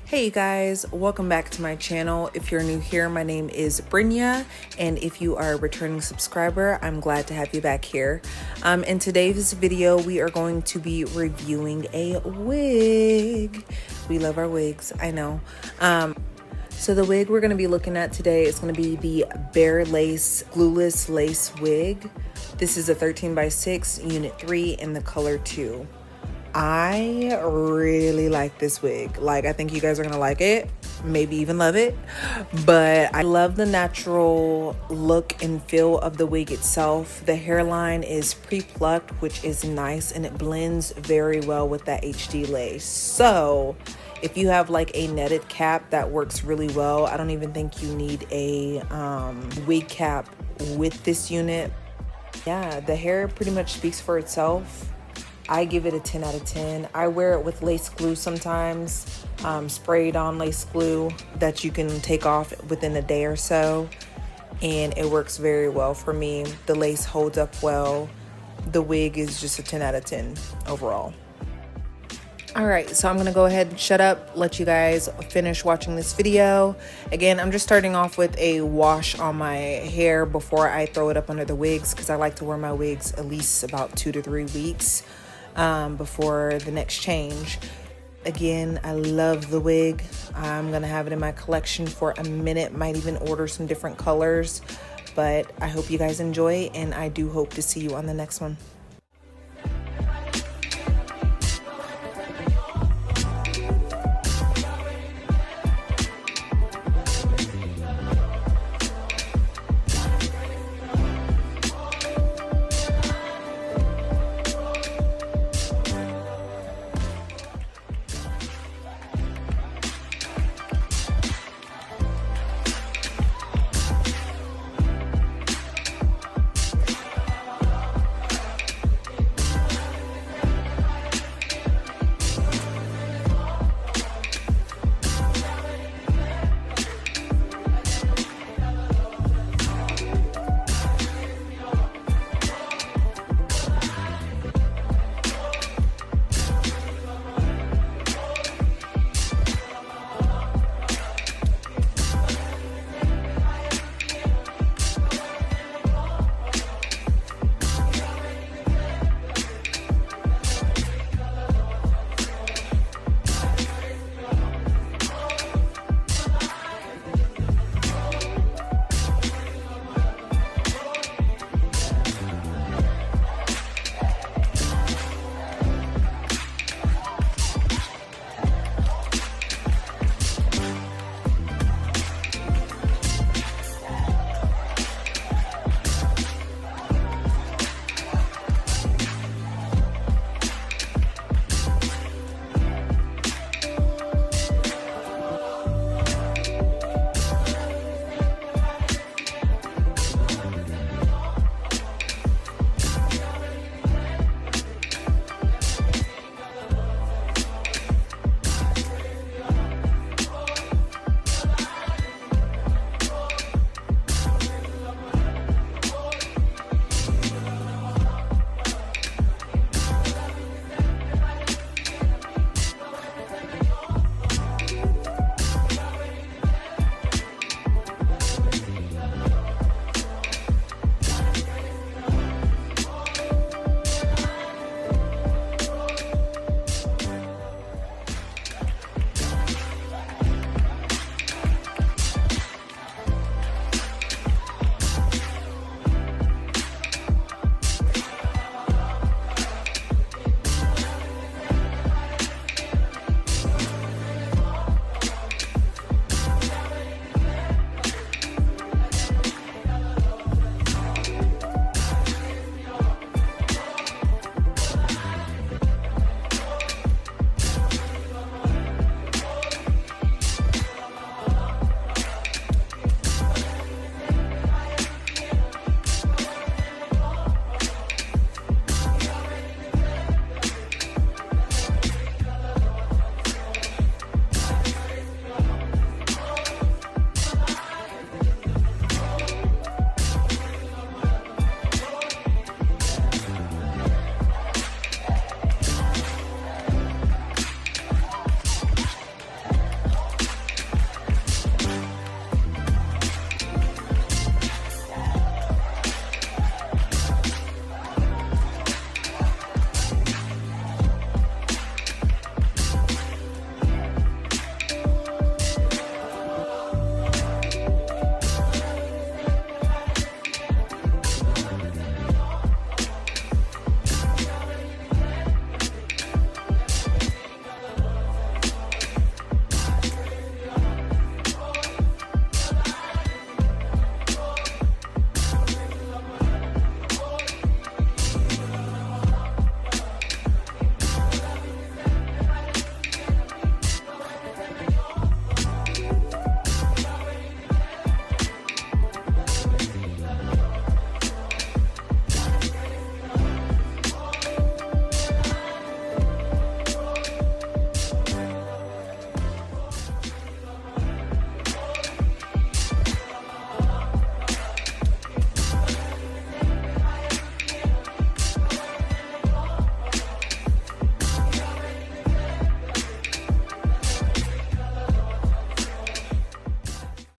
Hey you guys, welcome back to my channel. If you're new here, my name is Brynja, and if you are a returning subscriber, I'm glad to have you back here. In today's video, we are going to be reviewing a wig. We love our wigs, I know. So the wig we're going to be looking at today is going to be the Barelace Glueless Lace Wig. This is a 13x6 unit 3 in the color 2. I really like this wig. Like, I think you guys are gonna like it, maybe even love it, but I love the natural look and feel of the wig itself. The hairline is pre-plucked, which is nice, and it blends very well with that HD lace. So if you have like a netted cap, that works really well. I don't even think you need a wig cap with this unit. Yeah, the hair pretty much speaks for itself. I give it a 10 out of 10. I wear it with lace glue sometimes, sprayed on lace glue that you can take off within a day or so. And it works very well for me. The lace holds up well. The wig is just a 10 out of 10 overall. All right, so I'm gonna go ahead and shut up, let you guys finish watching this video. Again, I'm just starting off with a wash on my hair before I throw it up under the wigs, because I like to wear my wigs at least about 2 to 3 weeks before the next change. Again, I love the wig. I'm gonna have it in my collection for a minute, might even order some different colors, but I hope you guys enjoy, and I do hope to see you on the next one.